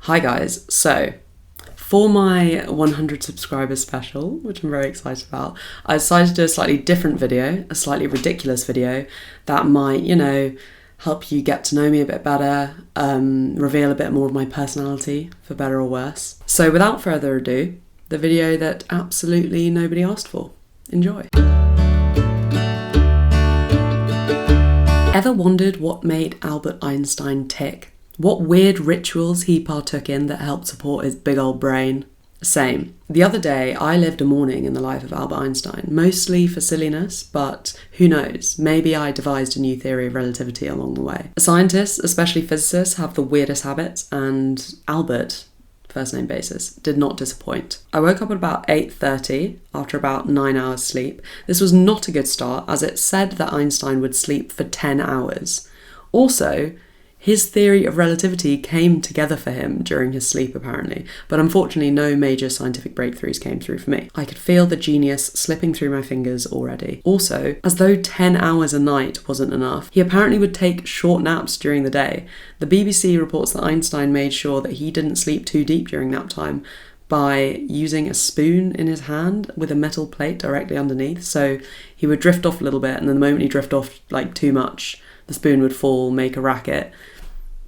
Hi guys, so for my 100 subscribers special, which I'm very excited about, I decided to do a slightly different video, a slightly ridiculous video that might, help you get to know me a bit better, reveal a bit more of my personality, for better or worse. So without further ado, the video that absolutely nobody asked for. Enjoy. Ever wondered what made Albert Einstein tick? What weird rituals he partook in that helped support his big old brain? Same. The other day, I lived a morning in the life of Albert Einstein, mostly for silliness, but who knows, maybe I devised a new theory of relativity along the way. Scientists, especially physicists, have the weirdest habits, and Albert, first name basis, did not disappoint. I woke up at about 8:30 after about 9 hours sleep. This was not a good start, as it said that Einstein would sleep for 10 hours. Also, his theory of relativity came together for him during his sleep apparently, but unfortunately no major scientific breakthroughs came through for me. I could feel the genius slipping through my fingers already. Also, as though 10 hours a night wasn't enough, he apparently would take short naps during the day. The BBC reports that Einstein made sure that he didn't sleep too deep during nap time by using a spoon in his hand with a metal plate directly underneath, so he would drift off a little bit, and then the moment he drifted off too much, the spoon would fall, make a racket.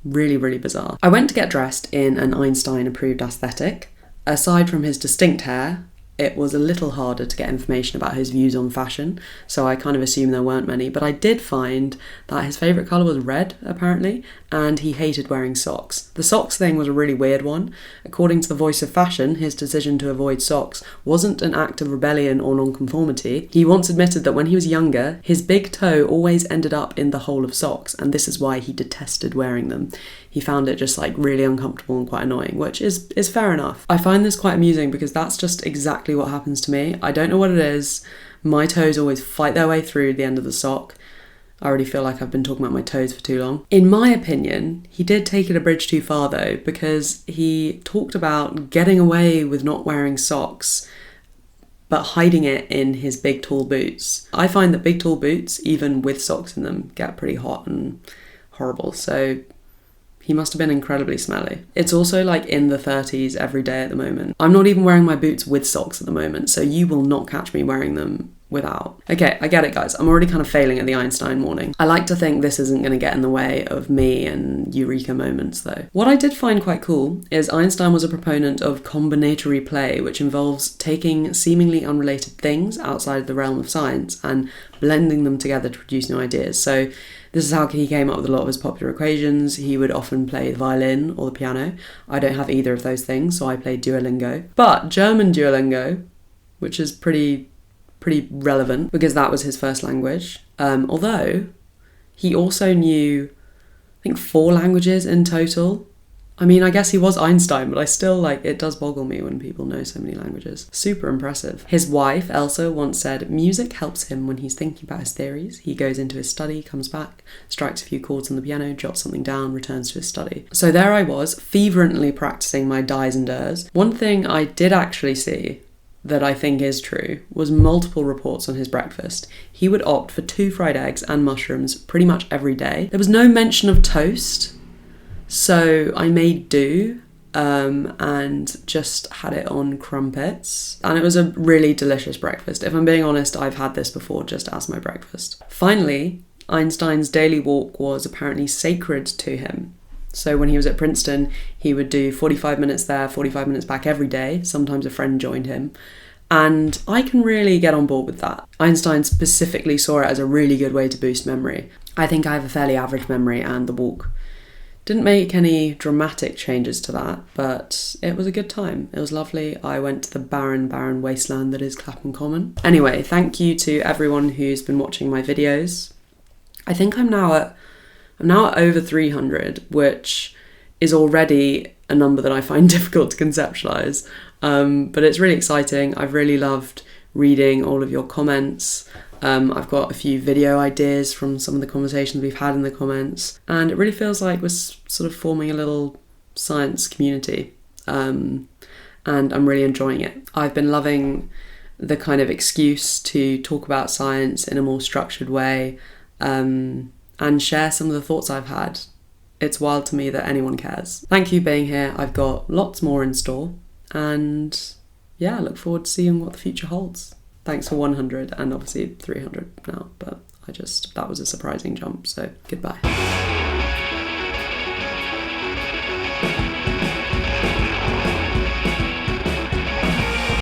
Really, really bizarre. I went to get dressed in an Einstein-approved aesthetic. Aside from his distinct hair, it was a little harder to get information about his views on fashion, so I kind of assumed there weren't many, but I did find that his favourite colour was red, apparently, and he hated wearing socks. The socks thing was a really weird one. According to the Voice of Fashion, his decision to avoid socks wasn't an act of rebellion or nonconformity. He once admitted that when he was younger, his big toe always ended up in the hole of socks, and this is why he detested wearing them. He found it just really uncomfortable and quite annoying, which is fair enough. I find this quite amusing because that's just exactly what happens to me. I don't know what it is. My toes always fight their way through the end of the sock. I already feel like I've been talking about my toes for too long. In my opinion, he did take it a bridge too far though, because he talked about getting away with not wearing socks, but hiding it in his big tall boots. I find that big tall boots, even with socks in them, get pretty hot and horrible, so he must have been incredibly smelly. It's also in the 30s every day at the moment. I'm not even wearing my boots with socks at the moment, so you will not catch me wearing them without. Okay, I get it guys, I'm already kind of failing at the Einstein morning. I like to think this isn't going to get in the way of me and eureka moments though. What I did find quite cool is Einstein was a proponent of combinatory play, which involves taking seemingly unrelated things outside the realm of science and blending them together to produce new ideas. So this is how he came up with a lot of his popular equations. He would often play the violin or the piano. I don't have either of those things, so I played Duolingo. But German Duolingo, which is pretty relevant because that was his first language. Although he also knew, I think, 4 languages in total. I mean, I guess he was Einstein, but I still, it does boggle me when people know so many languages. Super impressive. His wife, Elsa, once said, music helps him when he's thinking about his theories. He goes into his study, comes back, strikes a few chords on the piano, jots something down, returns to his study. So there I was, fervently practicing my dies and ders. One thing I did actually see that I think is true was multiple reports on his breakfast. He would opt for 2 fried eggs and mushrooms pretty much every day. There was no mention of toast, so I made do and just had it on crumpets. And it was a really delicious breakfast. If I'm being honest, I've had this before just as my breakfast. Finally, Einstein's daily walk was apparently sacred to him. So when he was at Princeton, he would do 45 minutes there, 45 minutes back every day. Sometimes a friend joined him. And I can really get on board with that. Einstein specifically saw it as a really good way to boost memory. I think I have a fairly average memory, and the walk didn't make any dramatic changes to that, but it was a good time. It was lovely. I went to the barren wasteland that is Clapham Common. Anyway, thank you to everyone who's been watching my videos. I think I'm now at over 300, which is already a number that I find difficult to conceptualise. But it's really exciting. I've really loved reading all of your comments. I've got a few video ideas from some of the conversations we've had in the comments, and it really feels like we're sort of forming a little science community, and I'm really enjoying it. I've been loving the kind of excuse to talk about science in a more structured way, and share some of the thoughts I've had It's wild to me that anyone cares. Thank you for being here. I've got lots more in store. And yeah, I look forward to seeing what the future holds. Thanks for 100 and obviously 300 now. But that was a surprising jump. So goodbye.